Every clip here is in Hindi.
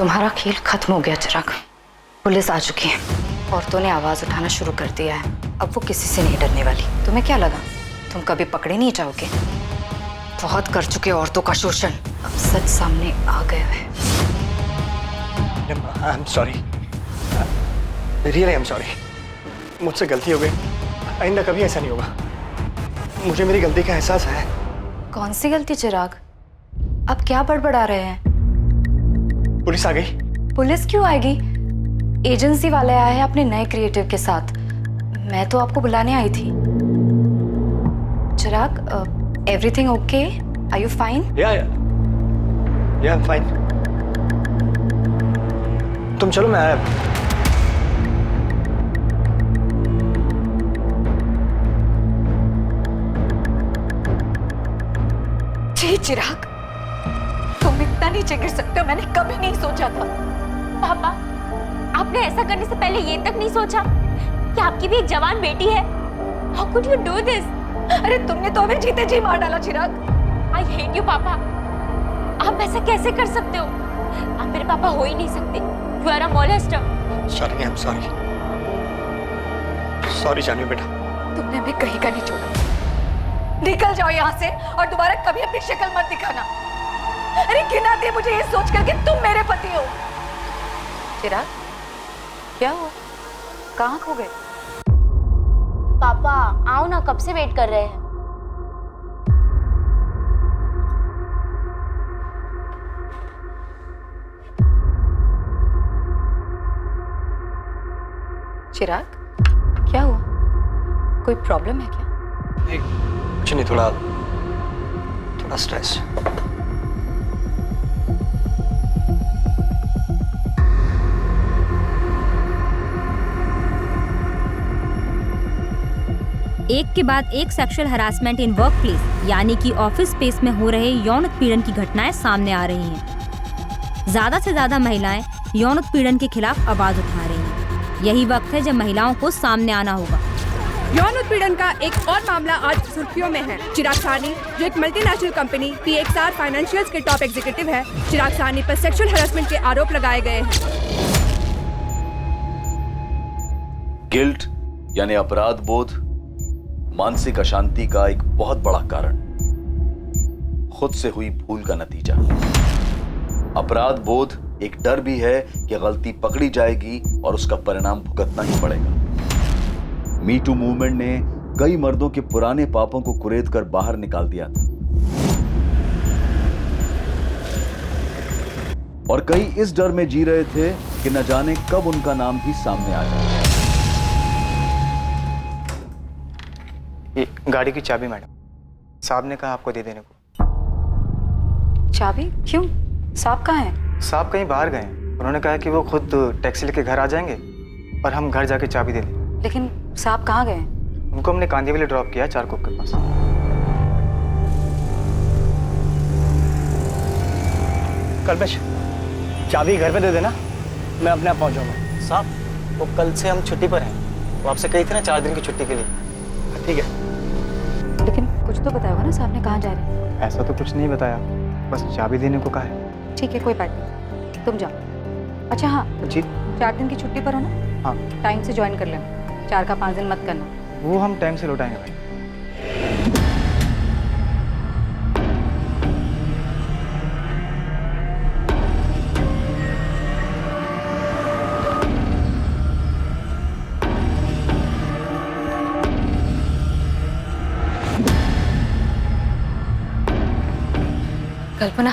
तुम्हारा खेल खत्म हो गया चिराग। पुलिस आ चुकी है, औरतों ने आवाज उठाना शुरू कर दिया है। अब वो किसी से नहीं डरने वाली। तुम्हें क्या लगा तुम कभी पकड़े नहीं जाओगे? बहुत कर चुके औरतों का शोषण, अब सच सामने आ गया है। आई am sorry, really I am sorry. मुझसे गलती हो गई, आइंदा कभी ऐसा नहीं होगा। मुझे मेरी गलती का एहसास है। कौन सी गलती चिराग? अब क्या बड़बड़ा रहे हैं? पुलिस आ गई। पुलिस क्यों आएगी? एजेंसी वाले आए हैं अपने नए क्रिएटिव के साथ। मैं तो आपको बुलाने आई थी। Chirag, everything okay? Are you fine? या आई एम फाइन। तुम चलो, मैं आया। जी चिराग, तुम इतना नीचे गिर सकते हो, मैंने कभी नहीं सोचा था। पापा, आपने ऐसा करने से पहले ये तक नहीं सोचा कि आपकी भी एक जवान बेटी है? How could you do this? अरे तुमने तो हमें जीते जी मार डाला चिराग। I hate you, पापा। आप ऐसा कैसे कर सकते हो? आप मेरे पापा हो ही नहीं सकते। You are a molester। Shalini, I am sorry. Sorry Janvi बेटा। तुमने हमें कहीं का नहीं छोड़ा। निकल जाओ यहाँ से और दोबारा कभी अपनी शक्ल मत दिखाना। अरे घिन आती है मुझे ये सोच करके तुम मेरे पति हो। चिराग, क्या हुआ? कहाँ खो गए? पापा आओ ना, कब से वेट कर रहे हैं। चिराग, क्या हुआ? कोई प्रॉब्लम है क्या? कुछ नहीं, थोड़ा स्ट्रेस। एक के बाद एक sexual harassment in work place यानी कि ऑफिस स्पेस में हो रहे यौन उत्पीड़न की घटनाएं सामने आ रही हैं। ज्यादा से ज्यादा महिलाएं यौन उत्पीड़न के खिलाफ आवाज उठा रही हैं। यही वक्त है जब महिलाओं को सामने आना होगा। यौन उत्पीड़न का एक और मामला आज सुर्खियों में है। चिराग साहनी, जो एक मल्टीनेशनल कंपनी PXR फाइनेंशियल्स के टॉप एग्जीक्यूटिव है, चिराग साहनी पर सेक्सुअल हरासमेंट के आरोप लगाए गए हैं। गिल्ट यानी अपराध बोध मानसिक अशांति का एक बहुत बड़ा कारण, खुद से हुई भूल का नतीजा। अपराध बोध एक डर भी है कि गलती पकड़ी जाएगी और उसका परिणाम भुगतना ही पड़ेगा। मी टू मूवमेंट ने कई मर्दों के पुराने पापों को कुरेद कर बाहर निकाल दिया था और कई इस डर में जी रहे थे कि न जाने कब उनका नाम भी सामने आ जाए। ये गाड़ी की चाबी मैडम, साहब ने कहा आपको दे देने को। चाबी? क्यों? साहब कहाँ हैं? साहब कहीं बाहर गए हैं। उन्होंने कहा कि वो खुद टैक्सी लेके घर आ जाएंगे और हम घर जाके चाबी दे देंगे। लेकिन साहब कहाँ गए? उनको हमने कांदीवली ड्रॉप किया, चारकोप के पास। कल्पेश, चाबी घर पे दे देना, मैं अपने आप पहुंच जाऊंगा। साहब, वो कल से हम छुट्टी पर हैं। वो आपसे कही थी ना 4 दिन की छुट्टी के लिए। ठीक है। लेकिन कुछ तो बताया होगा ना साहब ने कहाँ जा रहे हैं? ऐसा तो कुछ नहीं बताया, बस चाबी देने को कहा है। ठीक है, कोई बात नहीं, तुम जाओ। अच्छा हाँ जी। 4 दिन की छुट्टी पर हो ना? हाँ। टाइम से ज्वाइन कर लेना, 4 का 5 दिन मत करना। वो हम टाइम से लौटाएंगे भाई। कल्पना,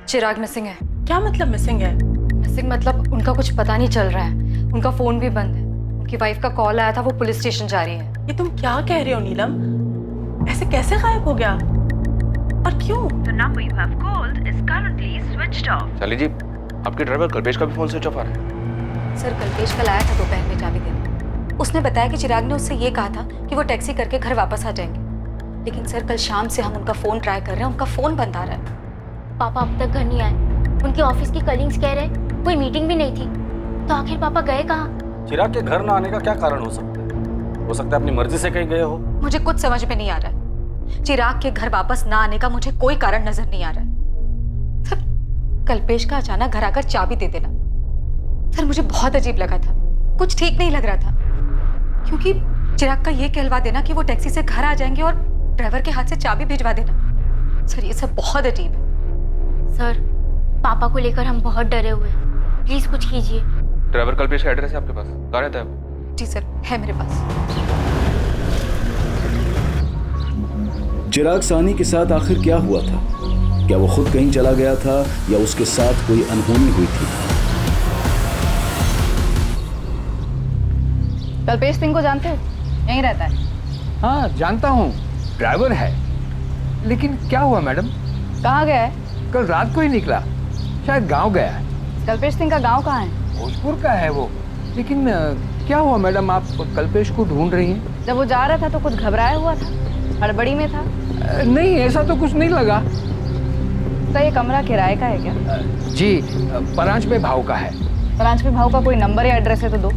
चिराग मिसिंग है। क्या मतलब मिसिंग है? मिसिंग मतलब उनका कुछ पता नहीं चल रहा है। उनका फोन भी बंद है। उनकी वाइफ का कॉल आया था, वो पुलिस स्टेशन जा रही है। ये तुम क्या कह रहे हो नीलम? ऐसे कैसे गायब हो गया और क्यों? The number you have called is currently switched off. Shalini जी, आपके ड्राइवर कल्पेश का भी फोन स्विच ऑफ आ रहा है। सर, कल्पेश कल आया था दोपहर में चाबी देने। उसने बताया कि चिराग ने उससे ये कहा था कि वो टैक्सी करके घर वापस आ जाएंगे। लेकिन सर, कल शाम से हम उनका फोन ट्राई कर रहे हैं, उनका फोन बंद आ रहा है। पापा अब तक घर नहीं आए। उनके ऑफिस की कलीग्स कह रहे कोई मीटिंग भी नहीं थी। तो आखिर पापा गए कहाँ? चिराग के घर ना आने का क्या कारण हो सकता है? हो सकता है अपनी मर्जी से कहीं गए हो। मुझे कुछ समझ में नहीं आ रहा है। चिराग के घर वापस ना आने का मुझे कोई कारण नजर नहीं आ रहा है। कल्पेश का अचानक घर आकर चाबी दे देना सर मुझे बहुत अजीब लगा था, कुछ ठीक नहीं लग रहा था, क्योंकि चिराग का ये कहलवा देना कि वो टैक्सी से घर आ जाएंगे और ड्राइवर के हाथ से चाबी भिजवा देना, सर ये सब बहुत अजीब है। सर पापा को लेकर हम बहुत डरे हुए हैं, प्लीज कुछ कीजिए। ड्राइवर कल्पेश का एड्रेस है आपके पास? कहाँ रहता है वो? जी सर है मेरे पास। चिराग सानी के साथ आखिर क्या हुआ था? क्या वो खुद कहीं चला गया था या उसके साथ कोई अनहोनी हुई थी? कल्पेश सिंह को जानते हो? यहीं रहता है। हाँ जानता हूँ, ड्राइवर है। लेकिन क्या हुआ मैडम? कहाँ गया है? कल रात को ही निकला, शायद गांव गया है। कल्पेश सिंह का गांव कहाँ है? भोजपुर का है वो। लेकिन क्या हुआ मैडम, आप कल्पेश को ढूंढ रही हैं? जब वो जा रहा था तो कुछ घबराया हुआ था, हड़बड़ी में था। नहीं ऐसा तो कुछ नहीं लगा। तो ये कमरा किराए का है क्या? जी परांच पे भाव का है। ब्रांच में भाव का कोई नंबर या एड्रेस है तो दो।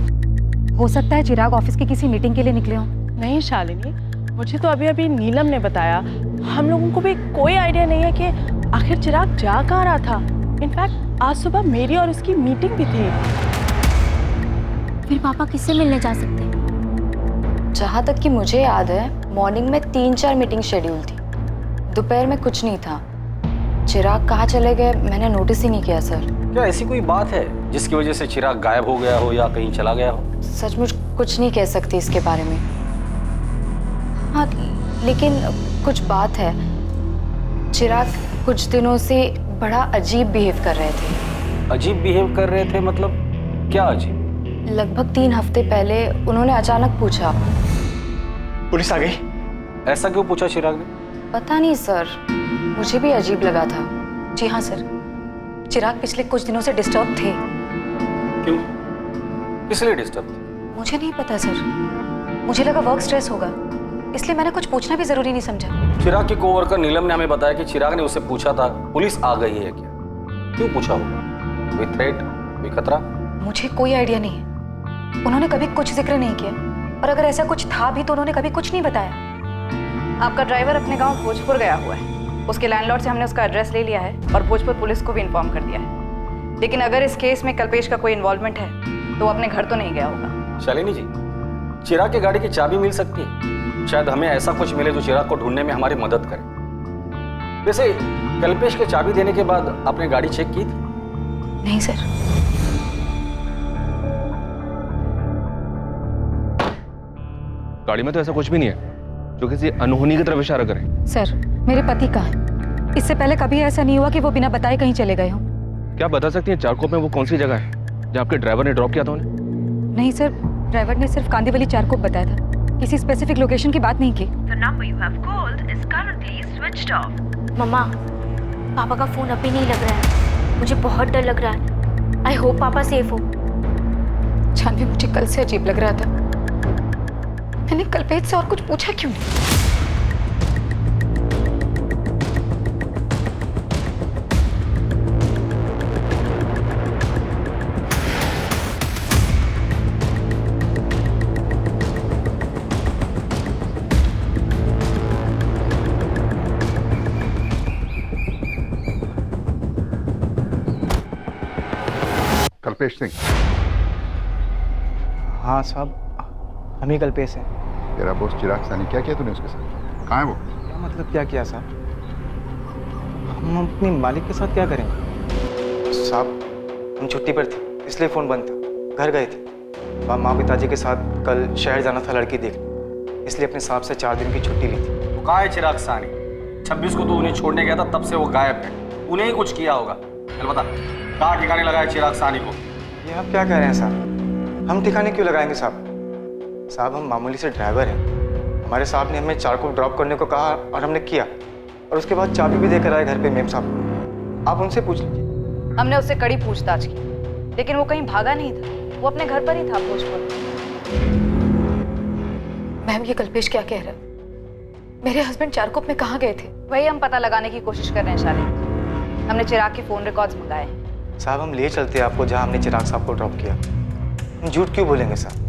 हो सकता है चिराग ऑफिस की किसी मीटिंग के लिए निकले हों। नहीं शालिनी, मुझे तो अभी अभी नीलम ने बताया। हम लोगों को भी कोई आइडिया नहीं है कि आखिर चिराग जा कहाँ रहा था। इनफैक्ट आज सुबह मेरी और उसकी मीटिंग भी थी। फिर पापा किससे मिलने जा सकते हैं? जहाँ तक कि मुझे याद है मॉर्निंग में 3-4 मीटिंग शेड्यूल थी, दोपहर में कुछ नहीं था। चिराग कहाँ चले गए मैंने नोटिस ही नहीं किया सर। क्या ऐसी कोई बात है जिसकी वजह से चिराग गायब हो गया हो या कहीं चला गया हो? सचमुच कुछ नहीं कह सकती इसके बारे में। हाँ लेकिन कुछ बात है, चिराग कुछ दिनों से बड़ा अजीब बिहेव कर रहे थे। अजीब बिहेव कर रहे थे मतलब क्या अजीब? लगभग 3 हफ्ते पहले उन्होंने अचानक पूछा। पुलिस आ गई? ऐसा क्यों पूछा चिराग ने? पता नहीं सर, मुझे भी अजीब लगा था। जी हाँ सर, चिराग पिछले कुछ दिनों से डिस्टर्ब थे। क्यों? किस लिए डिस्टर्ब थे? मुझे नहीं पता सर, मुझे लगा वर्क स्ट्रेस होगा, इसलिए मैंने कुछ पूछना भी जरूरी नहीं समझा। चिराग की कोवर्कर नीलम ने हमें बताया कि चिराग ने उससे पूछा था पुलिस आ गई है क्या। क्यों पूछा होगा? कोई थ्रेट, कोई खतरा? मुझे कोई आइडिया नहीं है, उन्होंने कभी कुछ जिक्र नहीं किया, और अगर ऐसा कुछ था भी तो उन्होंने कभी कुछ नहीं बताया। आपका ड्राइवर अपने गांव भोजपुर गया हुआ है, उसके लैंडलॉर्ड से हमने उसका एड्रेस ले लिया है और भोजपुर पुलिस को भी इन्फॉर्म कर दिया है। लेकिन अगर इस केस में कल्पेश का कोई इन्वॉल्वमेंट है तो वो अपने घर तो नहीं गया होगा। शालिनी जी, चिराग की गाड़ी की चाबी मिल सकती है, शायद हमें ऐसा कुछ मिले जो चिराग को ढूंढने में हमारी मदद करे। वैसे कल्पेश के चाबी देने के बाद आपने गाड़ी चेक की थी? नहीं सर। गाड़ी में तो ऐसा कुछ भी नहीं है जो किसी अनहोनी की तरफ इशारा करे। सर मेरे पति कहाँ है? इससे पहले कभी ऐसा नहीं हुआ कि वो बिना बताए कहीं चले गए हों। क्या बता सकती हैं चारकोप में वो कौन सी जगह है जहाँ आपके ड्राइवर ने ड्रॉप किया था उन्हें? नहीं सर, ड्राइवर ने सिर्फ कांदीवली चारकोप बताया था, किसी स्पेसिफिक लोकेशन की बात नहीं की। The number you have called is currently switched off. मम्मा, पापा का फोन अभी नहीं लग रहा है, मुझे बहुत डर लग रहा है। आई होप पापा सेफ हो। जानवी मुझे कल से अजीब लग रहा था, मैंने कल्पेश से और कुछ पूछा क्यों नहीं? कल्पेश सिंह? हाँ साहब, हम ही कल्पेश हैं। तेरा बॉस चिराग सानी, क्या किया तूने उसके साथ? कहाँ है वो? क्या मतलब क्या किया साहब? हम अपने मालिक के साथ क्या करेंगे साहब? हम छुट्टी पर थे इसलिए फ़ोन बंद था, घर गए थे। माँ पिताजी के साथ कल शहर जाना था लड़की देखने, इसलिए अपने साहब से 4 दिन की छुट्टी ली थी। वो कहाँ है चिराग सानी? 26 को तो उन्हें छोड़ने गया था, तब से वो गायब है। उन्हें ही कुछ किया होगा। चल बता, कहाँ ठिकाने लगाया चिराग सानी को? ये आप क्या कह रहे हैं साहब? हम ठिकाने क्यों लगाएंगे साहब? साहब हम मामूली से ड्राइवर हैं, हमारे साहब ने हमें चारकोप ड्रॉप करने को कहा और हमने किया, और उसके बाद चाबी भी देकर आए घर पे मेम साहब। आप उनसे पूछ लीजिए। हमने उससे कड़ी पूछताछ की, लेकिन वो कहीं भागा नहीं था, वो अपने घर पर ही था भोजपुर। मैम ये कल्पेश क्या कह रहा है? मेरे हस्बैंड चारकोप में कहाँ गए थे? वही हम पता लगाने की कोशिश कर रहे हैं शालिनी। हमने चिराग के फोन रिकॉर्ड्स मंगाए हैं। साहब हम ले चलते हैं आपको जहाँ हमने चिराग साहब को ड्रॉप किया। हम झूठ क्यों बोलेंगे साहब?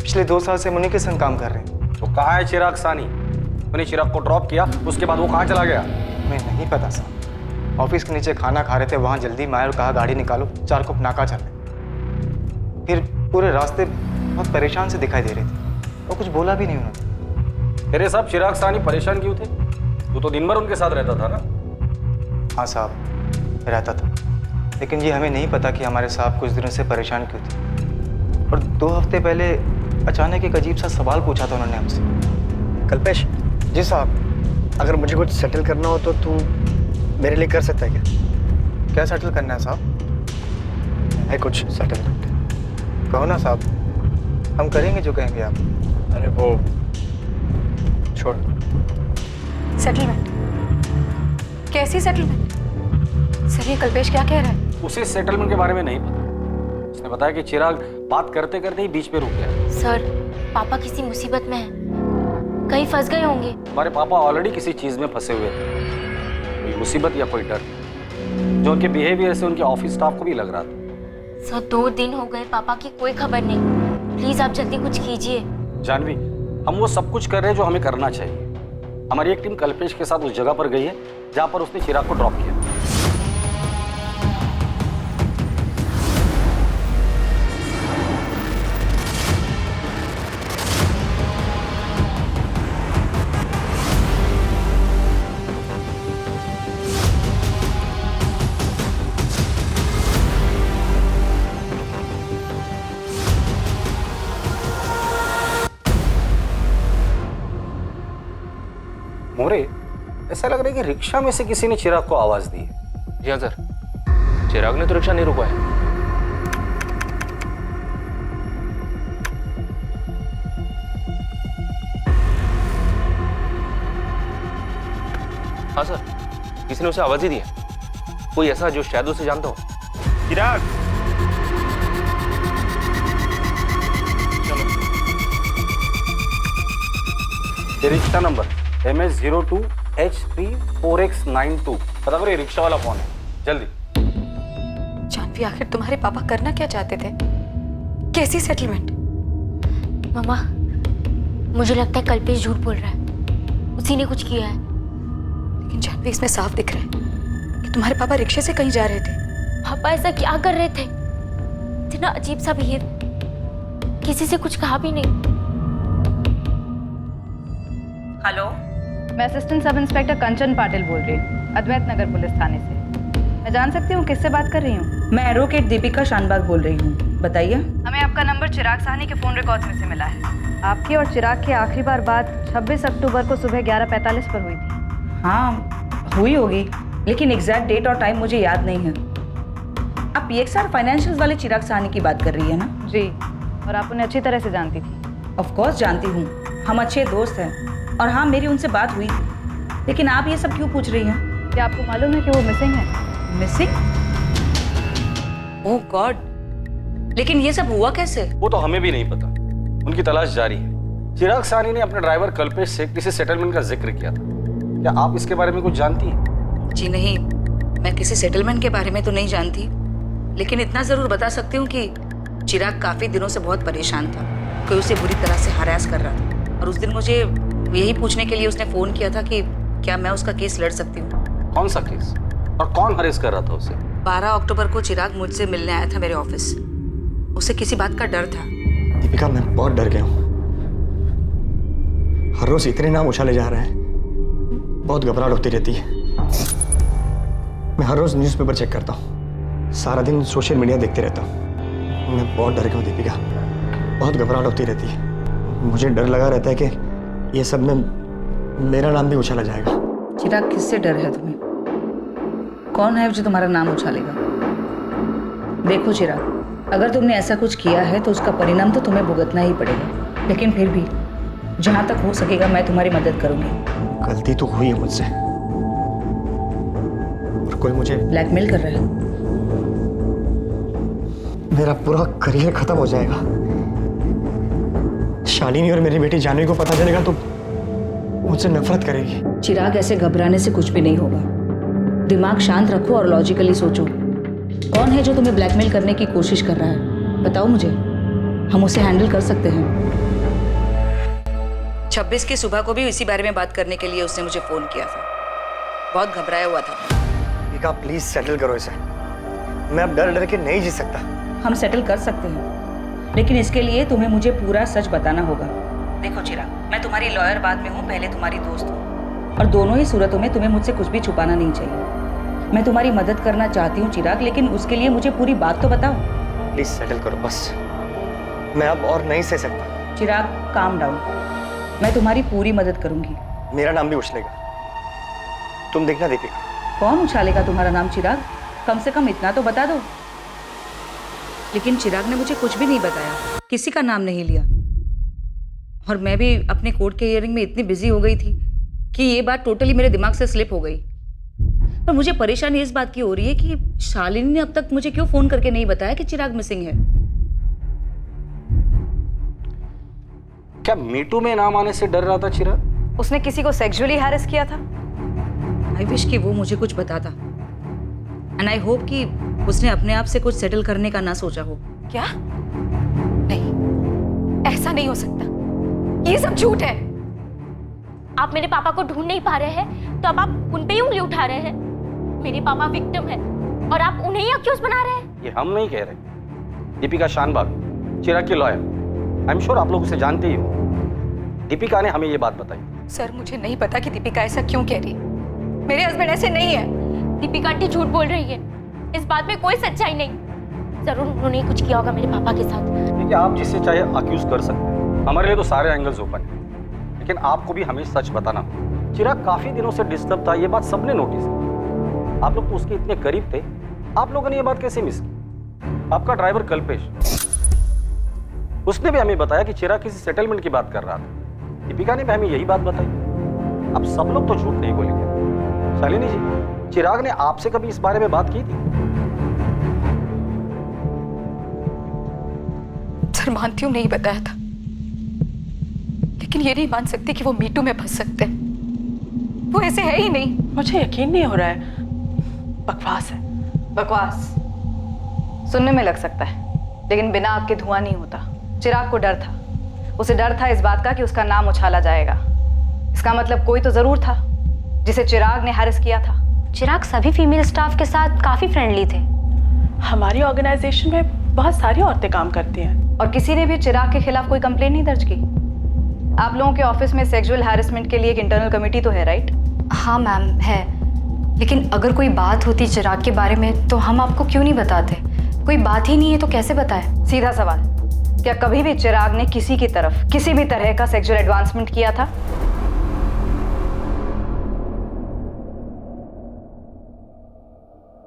पिछले 2 साल से मुनि के संग काम कर रहे हैं। तो कहाँ है चिराग सानी? मैंने चिराग को ड्रॉप किया, उसके बाद वो कहाँ चला गया? हमें नहीं पता साहब। ऑफिस के नीचे खाना खा रहे थे, वहाँ जल्दी में आए और कहा गाड़ी निकालो, 4 कोप नाका चल रहे। फिर पूरे रास्ते बहुत परेशान से दिखाई दे रहे थे और कुछ बोला भी नहीं उन्होंने। तेरे साहब चिराग सानी परेशान क्यों थे? तू तो दिन भर उनके साथ रहता था ना? हाँ साहब, रहता था, लेकिन ये हमें नहीं पता कि हमारे साहब कुछ दिनों से परेशान क्यों थे। और 2 हफ्ते पहले अचानक एक अजीब सा सवाल पूछा था उन्होंने हमसे। कल्पेश। जी साहब। अगर मुझे कुछ सेटल करना हो तो तू मेरे लिए कर सकता है क्या? क्या सेटल करना है साहब? है कुछ सेटलमेंट? कहो ना साहब, हम करेंगे जो कहेंगे आप। अरे वो छोड़। सेटलमेंट? कैसी सेटलमेंट? सर ये कल्पेश क्या कह रहा है? उसे सेटलमेंट के बारे में नहीं पता। उसने बताया कि चिराग बात करते करते ही बीच पे रुक गया। सर, पापा किसी मुसीबत में हैं, कहीं फंस गए होंगे। हमारे पापा ऑलरेडी किसी चीज में फंसे हुए थे, कोई मुसीबत या कोई डर, जो उनके बिहेवियर से उनके ऑफिस स्टाफ को भी लग रहा था। सर 2 दिन हो गए, पापा की कोई खबर नहीं। प्लीज आप जल्दी कुछ कीजिए। जानवी, हम वो सब कुछ कर रहे हैं जो हमें करना चाहिए। हमारी एक टीम कल्पेश के साथ उस जगह पर गई है जहां पर उसने चिराग को ड्रॉप किया। मोरे, ऐसा लग रहा है कि रिक्शा में से किसी ने चिराग को आवाज दी है। जी हाँ सर, चिराग ने तो रिक्शा नहीं रुकवाया। हाँ सर, किसी ने उसे आवाज ही दी है, कोई ऐसा जो शायद उसे जानता हो। चिराग। ये रिक्शा नंबर MS02H34X92, पता करो ये रिक्शा वाला कौन है, जल्दी। जानवी, आखिर तुम्हारे पापा करना क्या चाहते थे? कैसी सेटलमेंट? मामा, मुझे लगता है कल्पेश झूठ बोल रहा है, उसी ने कुछ किया है। लेकिन जानवी, इसमें साफ दिख रहा है कि तुम्हारे पापा रिक्शे से कहीं जा रहे थे। पापा ऐसा क्या कर रहे थे? इतना अजीब सा बिहेव, किसी से कुछ कहा भी नहीं। हेलो, मैं असिस्टेंट सब इंस्पेक्टर कंचन पाटिल बोल रही हूँ, अद्वैत नगर पुलिस थाने से। मैं जान सकती हूँ किससे बात कर रही हूँ? मैं एडवोकेट दीपिका शानबाग बोल रही हूँ, बताइए। हमें आपका नंबर चिराग साहनी के फ़ोन रिकॉर्ड में से मिला है। आपकी और चिराग की आखिरी बार बात 26 अक्टूबर को सुबह 11:45 पर हुई थी। हाँ, हुई होगी, लेकिन एग्जैक्ट डेट और टाइम मुझे याद नहीं है। आप PXR फाइनेंशियल्स वाले चिराग साहनी की बात कर रही है ना? जी, और आप उन्हें अच्छी तरह से जानती थी। ऑफ कोर्स जानती हूँ, हम अच्छे दोस्त हैं। और हाँ, मेरी उनसे बात हुई, लेकिन आप ये सब क्यों पूछ रही हैं? क्या आपको मालूम है कि वो मिसिंग है? मिसिंग? ओह गॉड, लेकिन ये सब हुआ कैसे? वो तो हमें भी नहीं पता, उनकी तलाश जारी है। चिराग सानी ने अपने ड्राइवर कल्पेश से किसी सेटलमेंट का जिक्र किया था। क्या आप इसके बारे में कुछ जानती हैं? जी नहीं, मैं किसी सेटलमेंट के बारे में तो नहीं जानती, लेकिन इतना जरूर बता सकती हूँ कि चिराग काफी दिनों से बहुत परेशान था। कोई उसे बुरी तरह से हरास कर रहा था, और उस दिन मुझे यही पूछने के लिए उसने फोन किया था कि क्या मैं उसका केस लड़ सकती हूँ। कौन सा केस और कौन हरेस कर रहा था उसे? 12 अक्टूबर को चिराग मुझसे मिलने आया था मेरे ऑफिस। उसे किसी बात का डर था। दीपिका, मैं बहुत डर गया हूँ। हर रोज इतने नाम उछाले जा रहे हैं, बहुत घबराहट होती रहती है। मैं हर रोज न्यूज़पेपर चेक करता हूँ, सारा दिन सोशल मीडिया देखते रहता हूँ। मैं बहुत डर गया हूँ दीपिका, बहुत घबराहट होती रहती है। मुझे डर लगा रहता है कि ये सब में मेरा नाम भी उछाला जाएगा। चिराग, किससे डर है तुम्हें? कौन है जो तुम्हारा नाम उछालेगा? देखो चिराग, अगर तुमने ऐसा कुछ किया है तो उसका परिणाम तो तुम्हें भुगतना ही पड़ेगा, लेकिन फिर भी जहां तक हो सकेगा मैं तुम्हारी मदद करूंगी। गलती तो हुई है मुझसे, और कोई मुझे ब्लैकमेल कर रहा है। मेरा पूरा करियर खत्म हो जाएगा। शालिनी और मेरी बेटी जानवी को पता चलेगा तो मुझसे नफरत करेगी। चिराग, ऐसे घबराने से कुछ भी नहीं होगा। दिमाग शांत रखो और लॉजिकली सोचो। कौन है जो तुम्हें ब्लैकमेल करने की कोशिश कर रहा है? बताओ मुझे, हम उसे हैंडल कर सकते हैं। 26 की सुबह को भी इसी बारे में बात करने के लिए उसने मुझे फोन किया था। बहुत घबराया हुआ था। दीपिका प्लीज सेटल करो इसे। मैं अब डर डर के नहीं जी सकता। हम सेटल कर सकते हैं, लेकिन इसके लिए तुम्हें मुझे पूरा सच बताना होगा। देखो चिराग, मैं तुम्हारी लॉयर बाद में हूँ, पहले तुम्हारी दोस्त हूँ, और दोनों ही सूरतों में तुम्हें मुझसे कुछ भी छुपाना नहीं चाहिए। मैं तुम्हारी मदद करना चाहती हूँ चिराग, लेकिन उसके लिए मुझे पूरी बात तो बताओ। प्लीज सेटल करो बस, मैं अब और नहीं सह सकता। चिराग काम डाउन, मैं तुम्हारी पूरी मदद करूंगी। मेरा नाम भी उछलेगा, तुम देखना दीपिका। कौन उछालेगा तुम्हारा नाम चिराग? कम से कम इतना तो बता दो। लेकिन चिराग ने मुझे कुछ भी नहीं बताया, किसी का नाम नहीं लिया, और मैं भी अपने कोर्ट के हियरिंग में इतनी बिजी हो गई थी कि ये बात टोटली मेरे दिमाग से स्लिप हो गई। पर मुझे परेशानी इस बात की हो रही है कि शालिनी ने अब तक मुझे क्यों फोन करके नहीं बताया कि चिराग मिसिंग है। क्या मीटू में नाम आने से डर रहा था चिराग? उसने किसी को सेक्सुअली हैरेस किया था। आई विश कि वो मुझे कुछ बताता, एंड आई होप कि उसने अपने आप से कुछ सेटल करने का ना सोचा हो। क्या? नहीं, ऐसा नहीं हो सकता, ये सब झूठ है। आप मेरे पापा को ढूंढ नहीं पा रहे हैं तो अब आप उन पे ही उंगली उठा रहे हैं। मेरे पापा विक्टिम है और आप उन्हें ही अक्यूज बना रहे हैं। ये हम नहीं कह रहे, दीपिका शानबाग, चिराग की लॉयर, आई एम श्योर आप लोग उसे जानते ही हो। दीपिका ने हमें ये बात बताई। सर मुझे नहीं पता कि दीपिका ऐसा क्यों कह रही है। मेरे हस्बैंड ऐसे नहीं है। दीपिका आंटी झूठ बोल रही है, इस बात में कोई सच्चाई नहीं। जरूर उन्होंने कुछ किया होगा मेरे पापा के साथ। देखिए, आप जिससे चाहे अक्यूज कर सकते हैं, हमारे लिए तो सारे एंगल्स ओपन हैं, लेकिन आपको भी हमें सच बताना। चिराग काफी दिनों से डिस्टर्ब था, ये बात सबने नोटिस की। आप लोग तो उसके इतने करीब थे, आप लोगों ने ये बात कैसे मिस की? आपका ड्राइवर कल्पेश, उसने भी हमें बताया कि चिराग किसी सेटलमेंट की बात कर रहा था। दीपिका ने भी हमें यही बात बताई। अब सब लोग तो झूठ नहीं बोलेंगे। शालिनी जी, चिराग ने आपसे कभी इस बारे में बात की थी? सर मानती हूँ नहीं बताया था, लेकिन ये नहीं मान सकती कि वो मीटू में फंस सकते हैं। वो ऐसे है ही नहीं। मुझे यकीन नहीं हो रहा है, बकवास है। बकवास सुनने में लग सकता है, लेकिन बिना आग के धुआं नहीं होता। चिराग को डर था, उसे डर था इस बात का कि उसका नाम उछाला जाएगा। इसका मतलब कोई तो जरूर था जिसे चिराग ने हैरेस किया था। चिराग सभी फीमेल स्टाफ के साथ काफी फ्रेंडली थे। हमारी ऑर्गेनाइजेशन में बहुत सारी औरतें काम करती हैं, और किसी ने भी चिराग के खिलाफ कोई कंप्लेंट नहीं दर्ज की। आप लोगों के ऑफिस में सेक्सुअल हैरेसमेंट के लिए एक इंटरनल कमेटी तो है, राइट? हाँ मैम है, लेकिन अगर कोई बात होती चिराग के बारे में तो हम आपको क्यों नहीं बताते? कोई बात ही नहीं है तो कैसे बताएं? सीधा सवाल, क्या कभी भी चिराग ने किसी की तरफ किसी भी तरह का सेक्सुअल एडवांसमेंट किया था?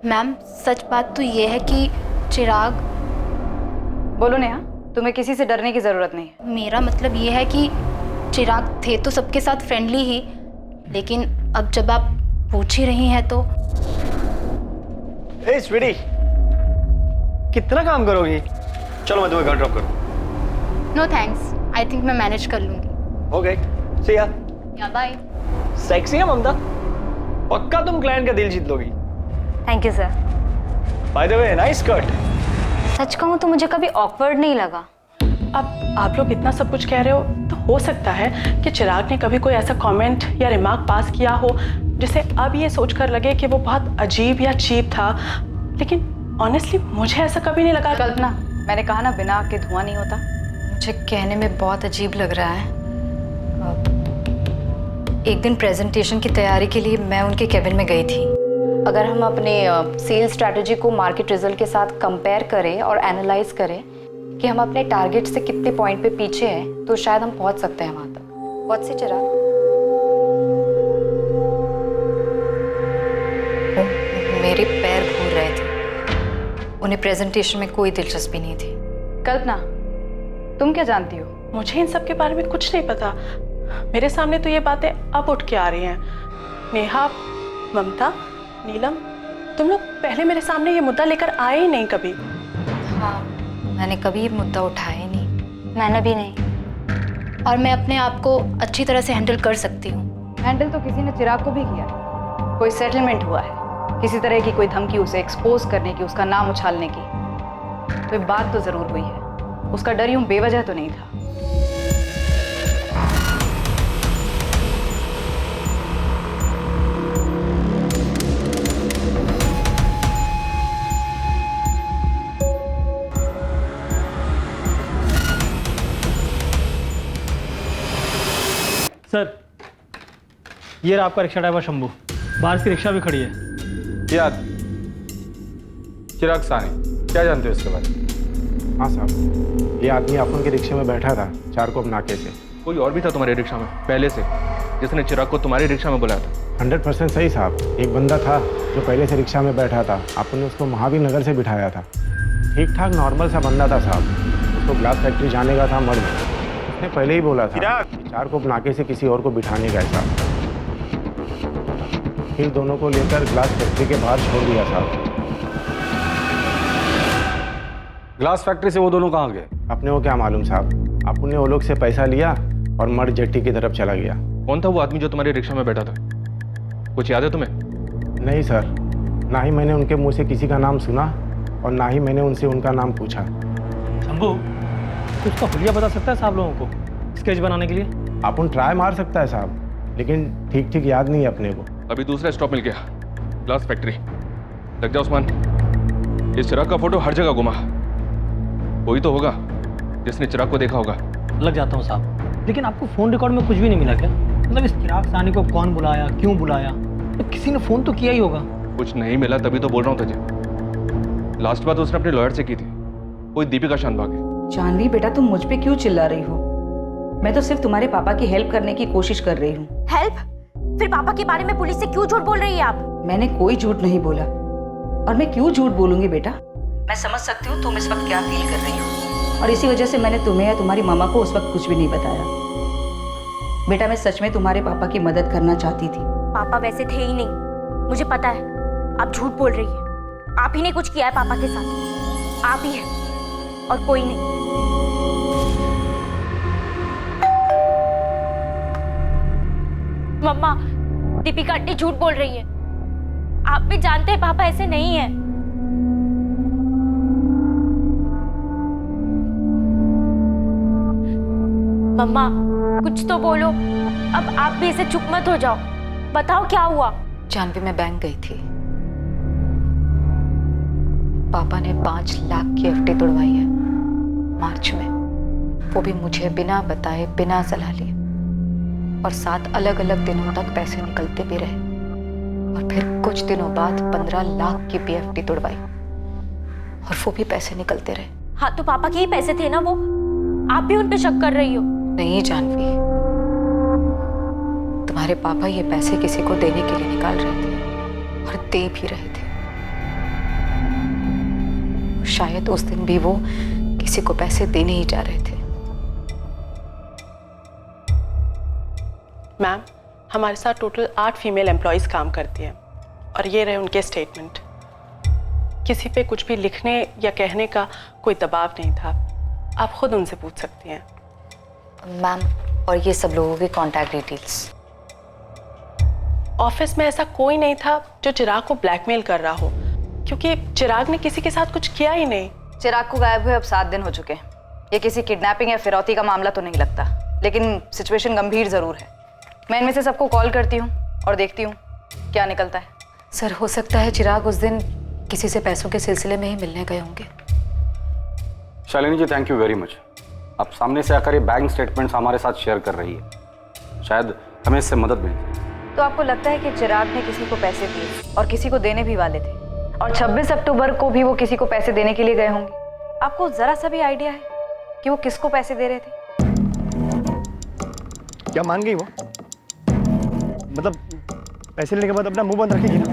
मैम सच बात तो ये है कि चिराग। बोलो नेहा, तुम्हें किसी से डरने की जरूरत नहीं है। मेरा मतलब ये है कि चिराग थे तो सबके साथ फ्रेंडली ही, लेकिन अब जब आप पूछ ही रही हैं तो। ए स्वीटी, कितना काम करोगी? चलो मैं तुम्हें घर ड्रॉप करूँ। नो थैंक्स, आई थिंक मैं मैनेज कर लूंगी। ओके, सी या। या बाय। सेक्सी है ममता, पक्का तुम क्लाइंट का दिल जीत लोगी। Thank you sir. By the way, nice cut. सच कहूँ तो मुझे कभी ऑकवर्ड नहीं लगा। अब आप लोग इतना सब कुछ कह रहे हो तो हो सकता है कि चिराग ने कभी कोई ऐसा कमेंट या रिमार्क पास किया हो जिसे अब ये सोचकर लगे कि वो बहुत अजीब या चीप था, लेकिन ऑनेस्टली मुझे ऐसा कभी नहीं लगा। कल्पना, मैंने कहा ना बिना आग के धुआं नहीं होता। मुझे कहने में बहुत अजीब लग रहा है। एक दिन प्रेजेंटेशन की तैयारी के लिए मैं उनके केबिन में गई थी। अगर हम अपने सेल्स स्ट्रैटेजी को मार्केट रिजल्ट के साथ कंपेयर करें और एनालाइज करें कि हम अपने टारगेट से कितने पॉइंट पे पीछे हैं, तो शायद हम पहुंच सकते हैं वहां तक। बहुत सी चिराग, मेरे पैर घूर रहे थे। उन्हें प्रेजेंटेशन में कोई दिलचस्पी नहीं थी। कल्पना, तुम क्या जानती हो? मुझे इन सब के बारे में कुछ नहीं पता। मेरे सामने तो ये बातें अब उठ के आ रही हैं। नेहा, ममता, नीलम, तुम लोग पहले मेरे सामने ये मुद्दा लेकर आए ही नहीं कभी। हाँ, मैंने कभी ये मुद्दा उठाया ही नहीं। मैंने भी नहीं, और मैं अपने आप को अच्छी तरह से हैंडल कर सकती हूँ। हैंडल तो किसी ने चिराग को भी किया। कोई सेटलमेंट हुआ है, किसी तरह की कोई धमकी उसे एक्सपोज करने की, उसका नाम उछालने की। तो बात तो जरूर हुई है। उसका डर यूं बेवजह तो नहीं था। सर, ये रहा आपका रिक्शा ड्राइवर शंभू। बाहर की रिक्शा भी खड़ी है। याद चिराग सानी, क्या जानते हो इसके बारे में? हाँ साहब, ये आदमी अपन के रिक्शे में बैठा था चारकोप नाके से। कोई और भी था तुम्हारे रिक्शा में पहले से जिसने चिराग को तुम्हारे रिक्शा में बुलाया था? 100% सही साहब। एक बंदा था जो पहले से रिक्शा में बैठा था, आपने उसको महावीर नगर से बिठाया था। ठीक ठाक नॉर्मल सा बंदा था साहब, उसको ग्लास फैक्ट्री जाने का था मर्द। उसने पहले ही बोला था चारकोप नाके से किसी और को बिठाने गए साहब। फिर दोनों को लेकर ग्लास फैक्ट्री के बाहर छोड़ दिया साहब। ग्लास फैक्ट्री से वो दोनों कहाँ गए? अपने को क्या मालूम साहब, आपने वो लोग से पैसा लिया और मर्द जेट्टी की तरफ चला गया। कौन था वो आदमी जो तुम्हारे रिक्शा में बैठा था? कुछ याद है तुम्हें? नहीं सर, ना ही मैंने उनके मुंह से किसी का नाम सुना और ना ही मैंने उनसे उनका नाम पूछा। शंभू, तो उसका हुलिया बता सकता है साहब लोगों को स्केच बनाने के लिए? अपन ट्राई मार सकता है साहब, लेकिन ठीक ठीक याद नहीं है अपने को। अभी दूसरा स्टॉप मिल गया, ग्लास फैक्ट्री। लग जा उस्मान, इस चिराग का फोटो हर जगह घुमा। कोई तो होगा जिसने चिराग को देखा होगा। लग जाता हूँ साहब, लेकिन आपको फोन रिकॉर्ड में कुछ भी नहीं मिला क्या? मतलब इस चिराग सानी को कौन बुलाया, क्यों बुलाया? तो किसी ने फोन तो किया ही होगा। कुछ नहीं मिला तभी तो बोल रहा हूँ तुझे। लास्ट बात उसने अपने लॉयर से की थी, कोई दीपिका शानभाग है। जानवी बेटा, तुम मुझ पे क्यों चिल्ला रही हो? मैं तो सिर्फ तुम्हारे पापा की हेल्प करने की कोशिश कर रही हूँ। हेल्प? फिर पापा के बारे में पुलिस से क्यों झूठ बोल रही है आप? मैंने कोई झूठ नहीं बोला, और मैं क्यों झूठ बोलूंगी बेटा? मैं समझ सकती हूँ तुम इस वक्त क्या फील कर रही हो, और इसी वजह से मैंने तुम्हें या तुम्हारी मामा को उस वक्त कुछ भी नहीं बताया। बेटा, मैं सच में तुम्हारे पापा की मदद करना चाहती थी। पापा वैसे थे ही नहीं, मुझे पता है। आप झूठ बोल रही है। आप ही ने कुछ किया है पापा के साथ, आप ही है और कोई नहीं। मम्मा, दीपिका आंटी झूठ बोल रही है। आप भी जानते हैं पापा ऐसे नहीं है। मम्मा, कुछ तो बोलो। अब आप भी ऐसे चुप मत हो जाओ। बताओ क्या हुआ? जानवी, मैं बैंक गई थी। पापा ने 5 लाख की एफडी तोड़वाई है मार्च में, वो भी मुझे बिना बताए, बिना सलाह लिए। और 7 अलग अलग दिनों तक पैसे निकलते भी रहे, और फिर कुछ दिनों बाद 15 लाख की भी एफडी तोड़वाई, और वो भी पैसे निकलते रहे। हाँ, तो पापा के ही पैसे थे ना वो। आप भी उन पे शक कर रही हो? नहीं जानवी, तुम्हारे पापा ये पैसे किसी को देने के लिए निकाल रहे थे, और दे भी रहे थे। शायद उस दिन भी वो किसी को पैसे देने ही जा रहे थे। मैम, हमारे साथ टोटल 8 फीमेल एम्प्लॉयज काम करती हैं, और ये रहे उनके स्टेटमेंट। किसी पे कुछ भी लिखने या कहने का कोई दबाव नहीं था, आप खुद उनसे पूछ सकती हैं। मैम, और ये सब लोगों की कॉन्टैक्ट डिटेल्स? ऑफिस में ऐसा कोई नहीं था जो चिराग को ब्लैकमेल कर रहा हो, क्योंकि चिराग ने किसी के साथ कुछ किया ही नहीं। चिराग को गायब हुए अब 7 दिन हो चुके हैं। ये किसी किडनैपिंग या फिरौती का मामला तो नहीं लगता, लेकिन सिचुएशन गंभीर जरूर है। मैं इनमें से सबको कॉल करती हूँ और देखती हूँ क्या निकलता है। सर, हो सकता है चिराग उस दिन किसी से पैसों के सिलसिले में ही मिलने गए होंगे। शालिनी जी, थैंक यू वेरी मच। आप सामने से आकर ये बैंक स्टेटमेंट्स हमारे साथ शेयर कर रही है, शायद हमें इससे मदद मिले। तो आपको लगता है कि चिराग ने किसी को पैसे दिए और किसी को देने भी वाले थे, और 26 अक्टूबर को भी वो किसी को पैसे देने के लिए गए होंगे? आपको जरा सा भी आइडिया है कि वो किसको पैसे दे रहे थे? क्या मान गई वो? मतलब पैसे लेने के बाद अपना मुंह बंद रखेगी ना?